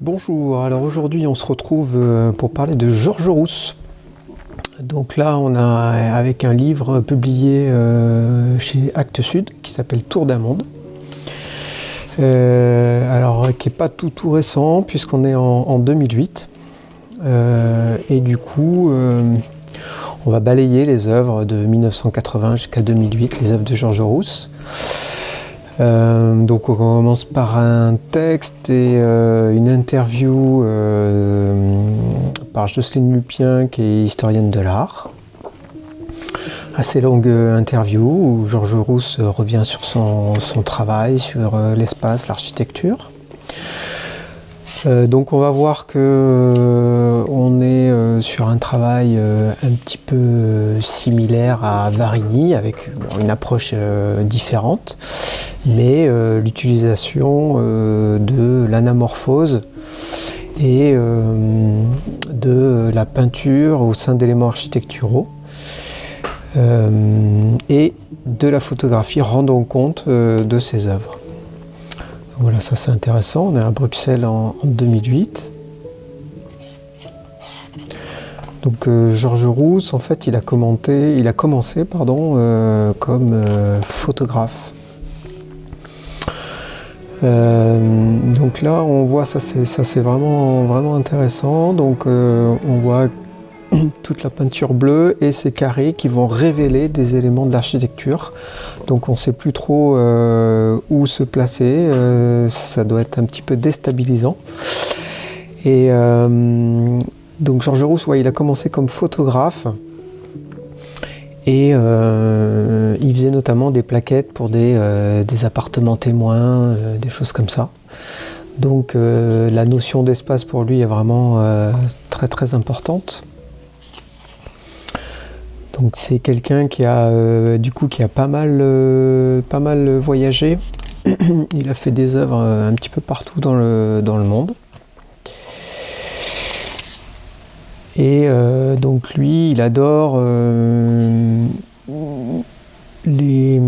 Bonjour, alors aujourd'hui on se retrouve pour parler de Georges Rousse. Donc là on a avec un livre publié chez Actes Sud qui s'appelle Tour d'un monde. Alors qui n'est pas tout récent puisqu'on est en 2008. Et du coup on va balayer les œuvres de 1980 jusqu'à 2008, les œuvres de Georges Rousse. Donc on commence par un texte et une interview par Jocelyne Lupien qui est historienne de l'art. Assez longue interview où Georges Rousse revient sur son travail, sur l'espace, l'architecture. Donc on va voir que on est sur un travail un petit peu similaire à Varigny avec une approche différente, mais l'utilisation de l'anamorphose et de la peinture au sein d'éléments architecturaux et de la photographie rendant compte de ces œuvres. Voilà, ça c'est intéressant. On est à Bruxelles en 2008. Donc Georges Rousse, en fait, il a commencé comme photographe. Donc là, on voit ça c'est vraiment intéressant. Donc on voit toute la peinture bleue et ces carrés qui vont révéler des éléments de l'architecture. Donc on ne sait plus trop où se placer, ça doit être un petit peu déstabilisant. Et donc Georges Rousse, il a commencé comme photographe et il faisait notamment des plaquettes pour des appartements témoins, des choses comme ça. Donc la notion d'espace pour lui est vraiment très importante. Donc c'est quelqu'un qui a pas mal voyagé. Il a fait des œuvres un petit peu partout dans le monde. Et donc lui, il adore les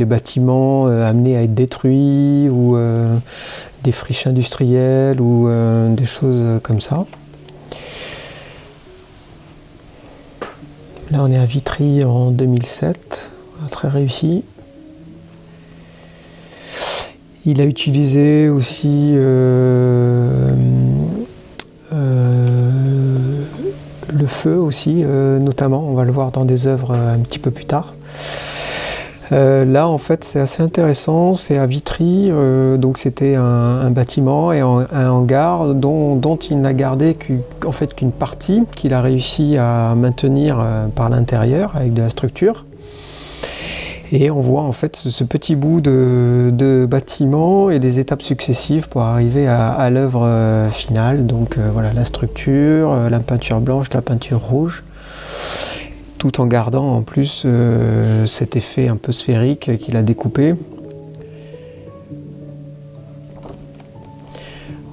bâtiments amenés à être détruits ou des friches industrielles ou des choses comme ça. Là, on est à Vitry en 2007, très réussi. Il a utilisé aussi le feu aussi, notamment. On va le voir dans des œuvres un petit peu plus tard. Là, en fait, c'est assez intéressant. C'est à Vitry, donc c'était un bâtiment et un hangar dont il n'a gardé qu'une partie qu'il a réussi à maintenir par l'intérieur avec de la structure. Et on voit en fait ce petit bout de bâtiment et des étapes successives pour arriver à l'œuvre finale. Donc voilà, la structure, la peinture blanche, la peinture rouge, tout en gardant en plus cet effet un peu sphérique qu'il a découpé.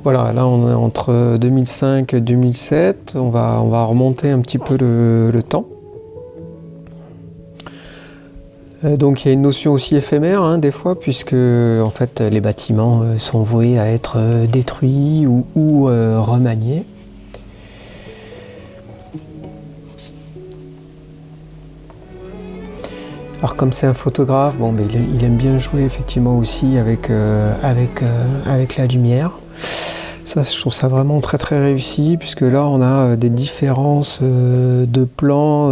Voilà, là on est entre 2005 et 2007, on va remonter un petit peu le temps. Donc il y a une notion aussi éphémère des fois, puisque en fait les bâtiments sont voués à être détruits ou remaniés. Alors comme c'est un photographe, il aime bien jouer effectivement aussi avec la lumière. Ça, je trouve ça vraiment très réussi, puisque là on a des différences de plans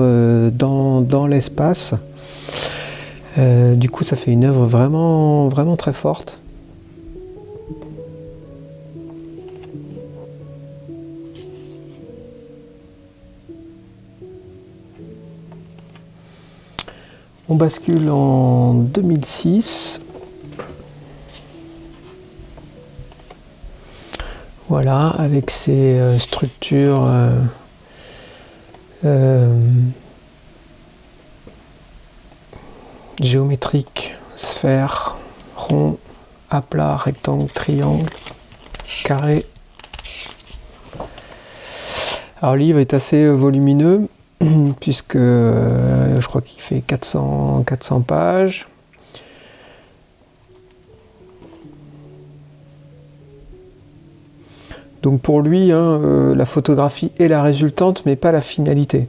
dans l'espace. Du coup, ça fait une œuvre vraiment très forte. On bascule en 2006. Voilà, avec ces structures géométriques, sphère, rond, aplat, rectangle, triangle, carré. Alors le livre est assez volumineux puisque je crois qu'il fait 400 pages. Donc pour lui, la photographie est la résultante, mais pas la finalité.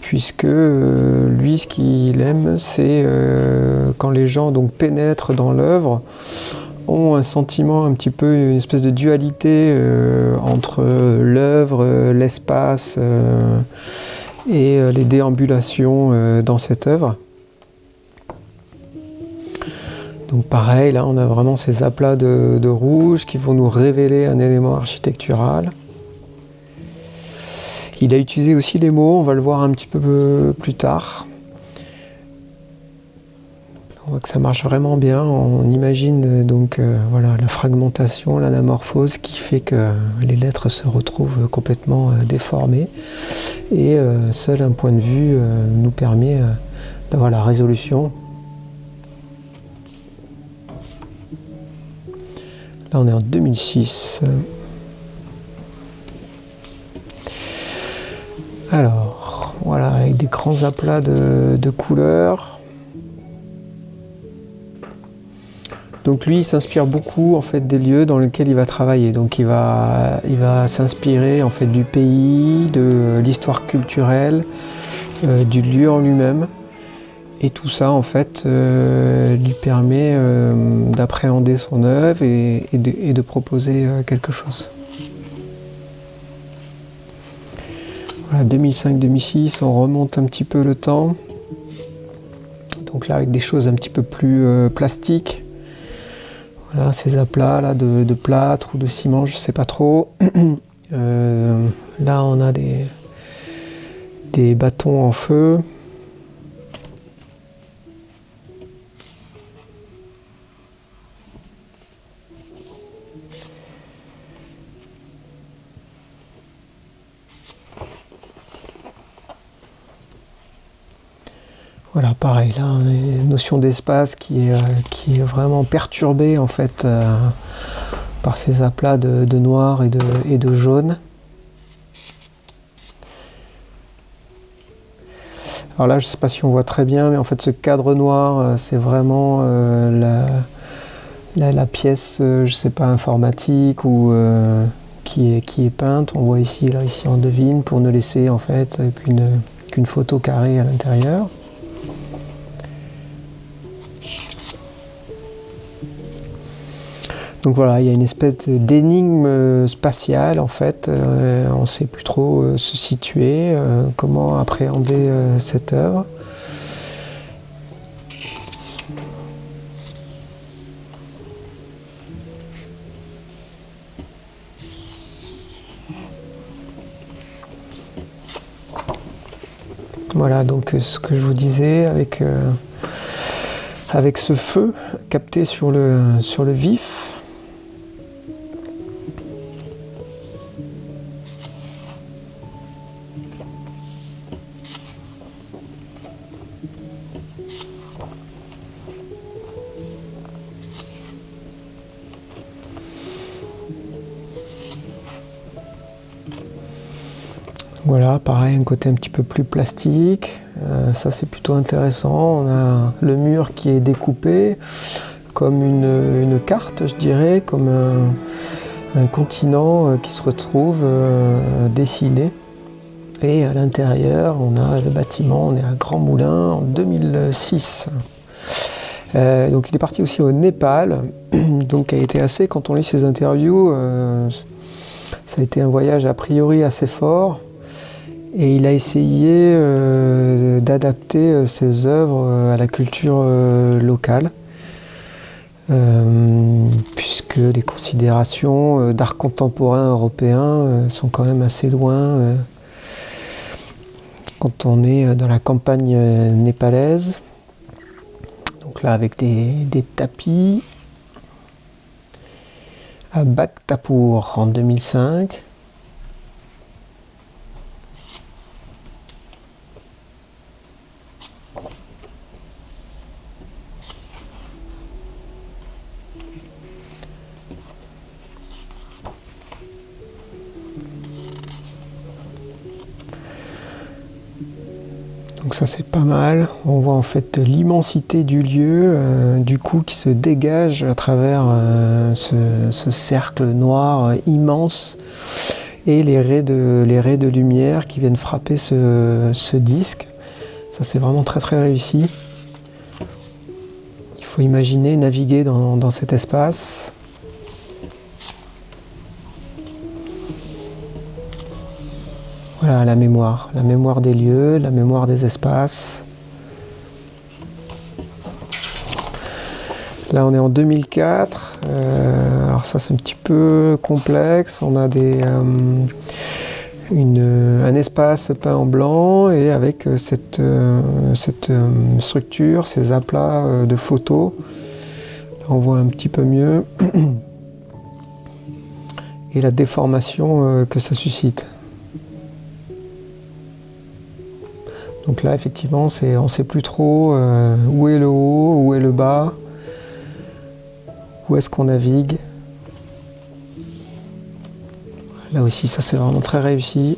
Puisque lui, ce qu'il aime, c'est quand les gens donc pénètrent dans l'œuvre, ont un sentiment un petit peu, une espèce de dualité entre l'œuvre, l'espace et les déambulations dans cette œuvre. Donc pareil, là on a vraiment ces aplats de rouge qui vont nous révéler un élément architectural. Il a utilisé aussi les mots, on va le voir un petit peu plus tard. On voit que ça marche vraiment bien, on imagine donc voilà, la fragmentation, l'anamorphose qui fait que les lettres se retrouvent complètement déformées et seul un point de vue nous permet d'avoir la résolution. Là on est en 2006. Alors, voilà, avec des grands aplats de couleurs. Donc lui, il s'inspire beaucoup en fait des lieux dans lesquels il va travailler. Donc il va s'inspirer en fait du pays, de l'histoire culturelle, du lieu en lui-même. Et tout ça en fait lui permet d'appréhender son œuvre et de proposer quelque chose. Voilà, 2005-2006, on remonte un petit peu le temps. Donc là avec des choses un petit peu plus plastiques. Voilà, ces aplats là de plâtre ou de ciment, je ne sais pas trop. Là on a des bâtons en feu. Voilà, pareil, là, on a une notion d'espace qui est vraiment perturbée en fait par ces aplats de noir et de jaune. Alors là, je ne sais pas si on voit très bien, mais en fait, ce cadre noir, c'est vraiment la pièce, je ne sais pas, informatique ou qui est peinte. On voit ici on devine, pour ne laisser en fait qu'une photo carrée à l'intérieur. Donc voilà, il y a une espèce d'énigme spatiale en fait, on ne sait plus trop se situer, comment appréhender cette œuvre. Voilà, donc ce que je vous disais avec ce feu capté sur le vif. Voilà, pareil, un côté un petit peu plus plastique. Ça, c'est plutôt intéressant. On a le mur qui est découpé comme une carte, je dirais, comme un continent qui se retrouve dessiné. Et à l'intérieur, on a le bâtiment, on est à Grand Moulin en 2006. Donc il est parti aussi au Népal, donc a été assez, quand on lit ses interviews, ça a été un voyage a priori assez fort. Et il a essayé d'adapter ses œuvres à la culture locale, puisque les considérations d'art contemporain européen sont quand même assez loin quand on est dans la campagne népalaise. Donc là avec des tapis à Bhaktapur en 2005. Donc ça c'est pas mal. On voit en fait l'immensité du lieu, du coup qui se dégage à travers ce cercle noir immense et les raies de lumière qui viennent frapper ce disque. Ça c'est vraiment très très réussi. Il faut imaginer naviguer dans cet espace. Voilà la mémoire des lieux, la mémoire des espaces. Là on est en 2004, alors ça c'est un petit peu complexe, on a un espace peint en blanc et avec cette structure, ces aplats de photos. Là on voit un petit peu mieux et la déformation que ça suscite. Donc là, effectivement, on ne sait plus trop où est le haut, où est le bas, où est-ce qu'on navigue. Là aussi, ça c'est vraiment très réussi.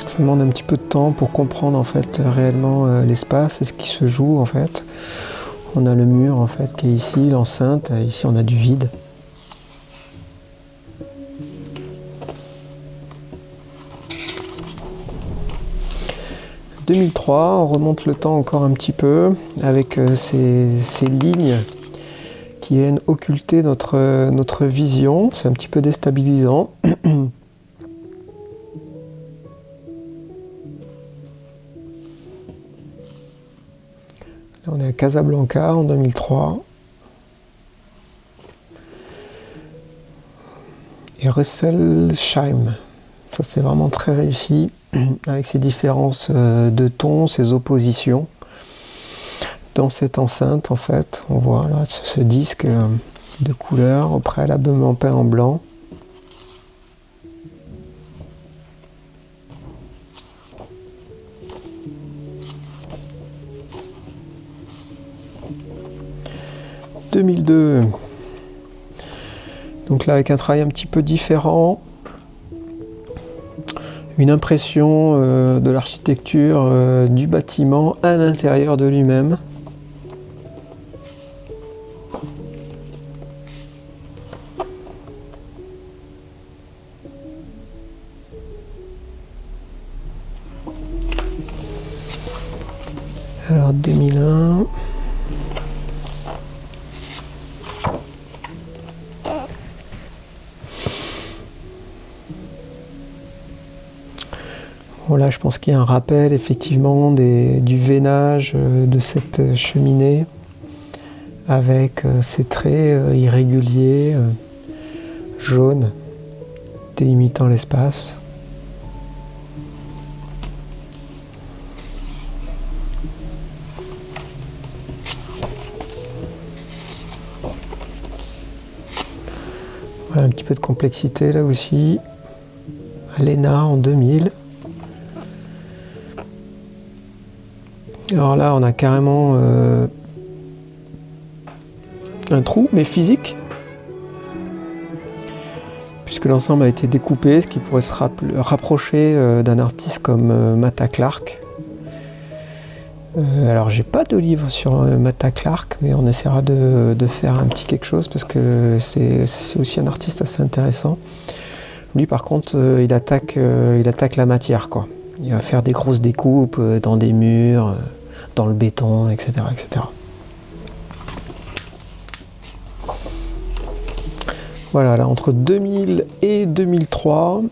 Ça demande un petit peu de temps pour comprendre en fait réellement l'espace et ce qui se joue en fait. On a le mur en fait qui est ici, l'enceinte. Ici, on a du vide. « 2003, on remonte le temps encore un petit peu avec ces lignes qui viennent occulter notre vision. C'est un petit peu déstabilisant. Là, on est à Casablanca en 2003. Et Rüsselsheim. Ça, c'est vraiment très réussi. Avec ces différences de tons, ces oppositions. Dans cette enceinte, en fait, on voit là, ce disque de couleur, préalablement peint en blanc. « 2002 ». Donc là, avec un travail un petit peu différent. Une impression de l'architecture du bâtiment à l'intérieur de lui-même. Alors 2001. Voilà, je pense qu'il y a un rappel effectivement du veinage de cette cheminée avec ces traits irréguliers, jaunes, délimitant l'espace. Voilà un petit peu de complexité là aussi. Alena en 2000. Alors là, on a carrément un trou, mais physique, puisque l'ensemble a été découpé, ce qui pourrait se rapprocher d'un artiste comme Mata Clark. Alors, j'ai pas de livre sur Mata Clark, mais on essaiera de faire un petit quelque chose, parce que c'est aussi un artiste assez intéressant. Lui, par contre, il attaque la matière, quoi. Il va faire des grosses découpes dans des murs, dans le béton, etc., etc. Voilà, là, entre 2000 et 2003,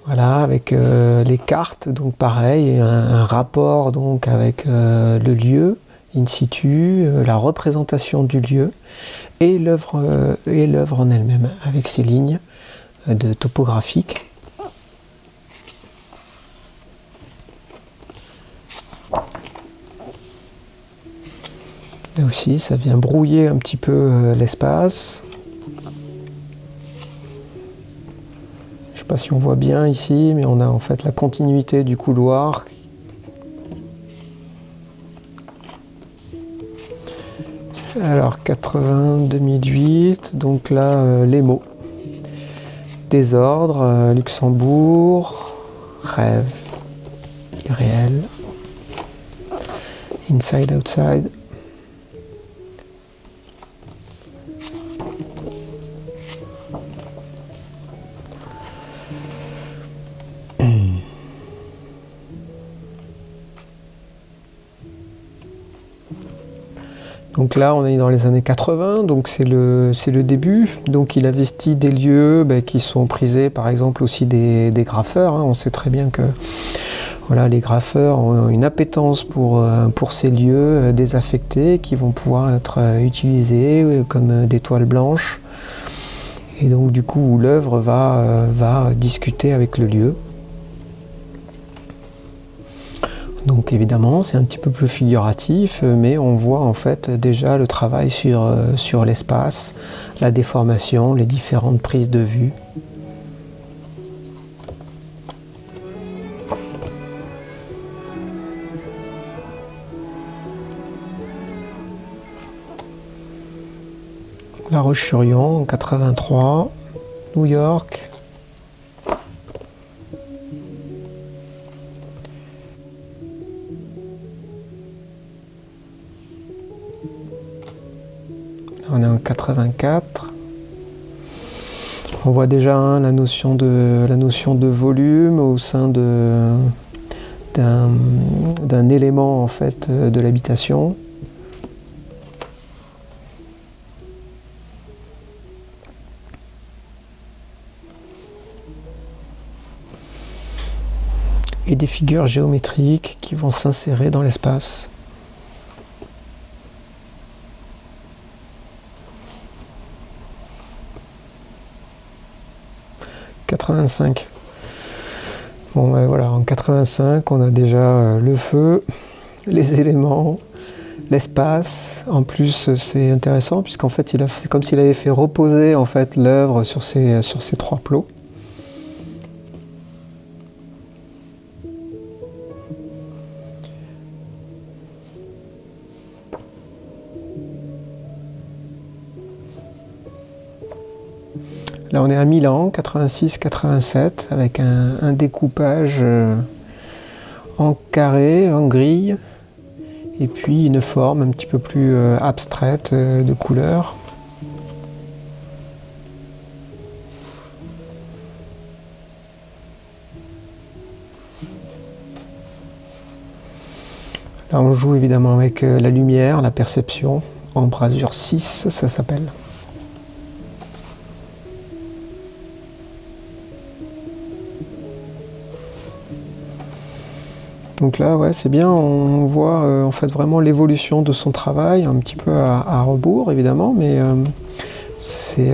voilà, avec les cartes, donc pareil, un rapport donc avec le lieu in situ, la représentation du lieu et l'œuvre en elle-même, avec ses lignes de topographiques. Là aussi, ça vient brouiller un petit peu l'espace. Je ne sais pas si on voit bien ici, mais on a en fait la continuité du couloir. Alors 80, 2008, donc là les mots. Désordre, Luxembourg, rêve, irréel, inside, outside. Donc là, on est dans les années 80, donc c'est le début. Donc il investit des lieux qui sont prisés, par exemple aussi des graffeurs. On sait très bien que voilà, les graffeurs ont une appétence pour ces lieux désaffectés qui vont pouvoir être utilisés comme des toiles blanches. Et donc du coup, l'œuvre va discuter avec le lieu. Donc évidemment, c'est un petit peu plus figuratif, mais on voit en fait déjà le travail sur l'espace, la déformation, les différentes prises de vue. La Roche-sur-Yon en 83, New York. On est en 84. On voit déjà la notion de volume au sein d'un élément en fait de l'habitation. Et des figures géométriques qui vont s'insérer dans l'espace. Bon voilà, en 85, on a déjà le feu, les éléments, l'espace. En plus, c'est intéressant puisqu'en fait, c'est comme s'il avait fait reposer en fait l'œuvre sur ces trois plots. Là, on est à Milan, 86-87, avec un découpage en carré, en grille, et puis une forme un petit peu plus abstraite de couleurs. Là, on joue évidemment avec la lumière, la perception, embrasure 6, ça s'appelle. Donc là, ouais, c'est bien, on voit en fait vraiment l'évolution de son travail, un petit peu à rebours évidemment, mais c'est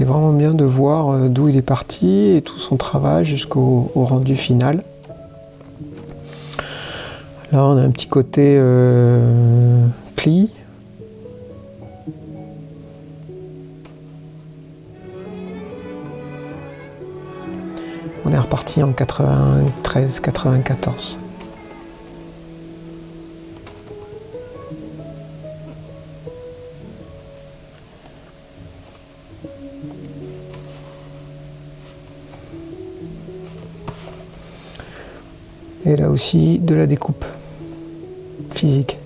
vraiment bien de voir d'où il est parti et tout son travail jusqu'au rendu final. Là, on a un petit côté pli. On est reparti en 93-94. Et là aussi, de la découpe physique.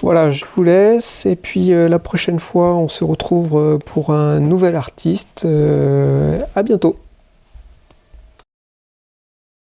Voilà, je vous laisse et puis la prochaine fois on se retrouve pour un nouvel artiste. À bientôt.